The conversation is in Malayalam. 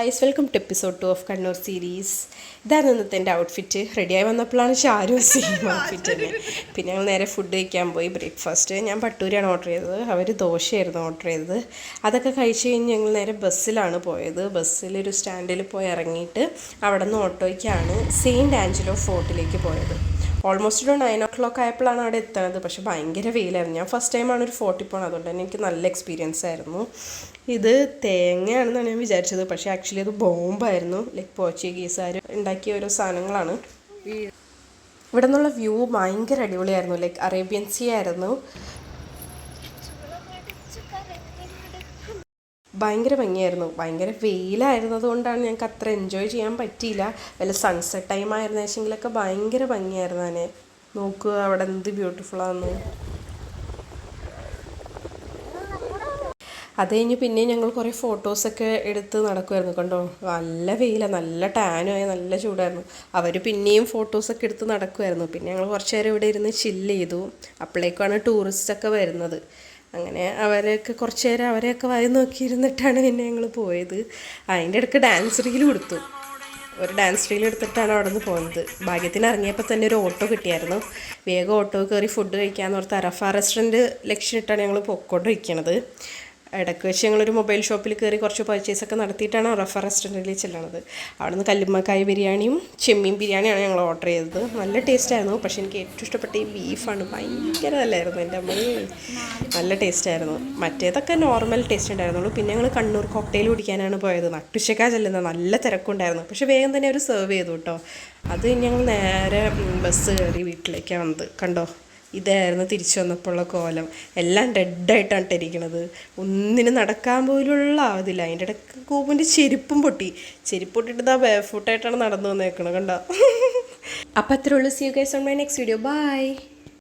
Guys, welcome to episode 2 of Kannur series. ഇതാണ് ഇന്നത്തെ എൻ്റെ ഔട്ട്ഫിറ്റ്. റെഡിയായി വന്നപ്പോഴാണ് ഷാരു സെയിം ഔട്ട്ഫിറ്റ് തന്നെ. പിന്നെ ഞങ്ങൾ നേരെ ഫുഡ് കഴിക്കാൻ പോയി. ബ്രേക്ക്ഫാസ്റ്റ് ഞാൻ പട്ടൂരിയാണ് ഓർഡർ ചെയ്തത്, അവർ ദോശയായിരുന്നു ഓർഡർ ചെയ്തത്. അതൊക്കെ കഴിച്ച് കഴിഞ്ഞ് ഞങ്ങൾ നേരെ ബസ്സിലാണ് പോയത്. ബസ്സിലൊരു സ്റ്റാൻഡിൽ പോയി ഇറങ്ങിയിട്ട് അവിടെ നിന്ന് ഓട്ടോയ്ക്കാണ് സെയിൻറ്റ് ആഞ്ചലോ ഫോർട്ടിലേക്ക് പോയത്. ഓൾമോസ്റ്റ് ഒരു 9 o'clock ആയപ്പോഴാണ് അവിടെ എത്തുന്നത്. പക്ഷേ ഭയങ്കര വെയിലായിരുന്നു. ഞാൻ ഫസ്റ്റ് ടൈമാണ് ഒരു ഫോർട്ടിൽ പോകുന്നത്, അതുകൊണ്ട് തന്നെ എനിക്ക് നല്ല എക്സ്പീരിയൻസ് ആയിരുന്നു. ഇത് തേങ്ങയാണെന്നാണ് ഞാൻ വിചാരിച്ചത്, പക്ഷേ ആക്ച്വലി അത് ബോംബായിരുന്നു. ലൈക്ക് പോർച്ചുഗീസുകാർ ഉണ്ടാക്കിയ ഓരോ സാധനങ്ങളാണ്. ഇവിടെ നിന്നുള്ള വ്യൂ ഭയങ്കര അടിപൊളിയായിരുന്നു. ലൈക്ക് അറേബ്യൻ സീ ആയിരുന്നു. ഭയങ്കര ഭംഗിയായിരുന്നു. ഭയങ്കര വെയിലായിരുന്നത് കൊണ്ടാണ് ഞങ്ങൾക്ക് അത്ര എൻജോയ് ചെയ്യാൻ പറ്റിയില്ല. വല്ല സൺസെറ്റ് ടൈം ആയിരുന്നു വെച്ചെങ്കിലൊക്കെ ഭയങ്കര ഭംഗിയായിരുന്നു. തന്നെ നോക്കുക അവിടെ എന്ത് ബ്യൂട്ടിഫുള്ളായിരുന്നു. അത് കഴിഞ്ഞ് പിന്നെ ഞങ്ങൾ കുറേ ഫോട്ടോസൊക്കെ എടുത്ത് നടക്കുമായിരുന്നു. കണ്ടോ, നല്ല വെയിലാണ്, നല്ല ടാനുമായി, നല്ല ചൂടായിരുന്നു. അവർ പിന്നെയും ഫോട്ടോസൊക്കെ എടുത്ത് നടക്കുമായിരുന്നു. പിന്നെ ഞങ്ങൾ കുറച്ച് നേരം ഇവിടെ ഇരുന്ന് ചില്ല് ചെയ്തു. അപ്പോഴേക്കാണ് ടൂറിസ്റ്റൊക്കെ വരുന്നത്. അങ്ങനെ അവരെയൊക്കെ കുറച്ച് നേരം അവരെയൊക്കെ വായി നോക്കിയിരുന്നിട്ടാണ് പിന്നെ ഞങ്ങൾ പോയത്. അതിൻ്റെ ഇടയ്ക്ക് ഡാൻസ് റീൽ കൊടുത്തു. ഒരു ഡാൻസ് റീൽ എടുത്തിട്ടാണ് അവിടെ നിന്ന് പോകുന്നത്. ഭാഗ്യത്തിന് ഇറങ്ങിയപ്പോൾ തന്നെ ഒരു ഓട്ടോ കിട്ടിയായിരുന്നു. വേഗം ഓട്ടോ കയറി ഫുഡ് കഴിക്കാമെന്ന് ഓർത്ത് അറഫ റെസ്റ്റോറൻറ്റ് ലക്ഷ്യമിട്ടാണ് ഞങ്ങൾ പൊക്കോണ്ടിരിക്കണത്. ഇടയ്ക്ക് വെച്ച് ഞങ്ങളൊരു മൊബൈൽ ഷോപ്പിൽ കയറി കുറച്ച് പർച്ചേസൊക്കെ നടത്തിയിട്ടാണ് അറഫ റെസ്റ്റോറൻറ്റിൽ ചെല്ലണത്. അവിടെ നിന്ന് കല്ലുമ്മക്കായ് ബിരിയാണിയും ചെമ്മീൻ ബിരിയാണിയാണ് ഞങ്ങൾ ഓർഡർ ചെയ്തത്. നല്ല ടേസ്റ്റായിരുന്നു. പക്ഷേ എനിക്ക് ഏറ്റവും ഇഷ്ടപ്പെട്ട ഈ ബീഫാണ്. ഭയങ്കര നല്ലായിരുന്നു. എൻ്റെ അമ്മയെ നല്ല ടേസ്റ്റായിരുന്നു. മറ്റേതൊക്കെ നോർമൽ ടേസ്റ്റ് ഉണ്ടായിരുന്നുള്ളൂ. പിന്നെ ഞങ്ങൾ കണ്ണൂർ കോക്ടെയിൽ കുടിക്കാനാണ് പോയത്. നട്ടുച്ചക്കാ ചെല്ലുന്നത്. നല്ല തിരക്കുണ്ടായിരുന്നു. പക്ഷേ വേഗം തന്നെ അവർ സെർവ് ചെയ്തു കേട്ടോ. അത് ഞങ്ങൾ നേരെ ബസ് കയറി വീട്ടിലേക്കാണ് വന്നത്. കണ്ടോ, ഇതായിരുന്നു തിരിച്ചു വന്നപ്പോഴുള്ള കോലം. എല്ലാം ഡെഡായിട്ടാണ് ഇട്ടിരിക്കുന്നത്. ഒന്നിനും നടക്കാൻ പോലുള്ള ആവതില്ല. അതിൻ്റെ ഇടയ്ക്ക് കൂപ്പിൻ്റെ ചെരുപ്പും പൊട്ടി. ചെരുപ്പ് പൊട്ടിയിട്ട് ഇതാ ബാഫൂട്ടായിട്ടാണ് നടന്നു വന്നേക്കണം. കണ്ടോ. അപ്പോൾ അത്രേ ഉള്ളൂ. See you guys on my next video. By.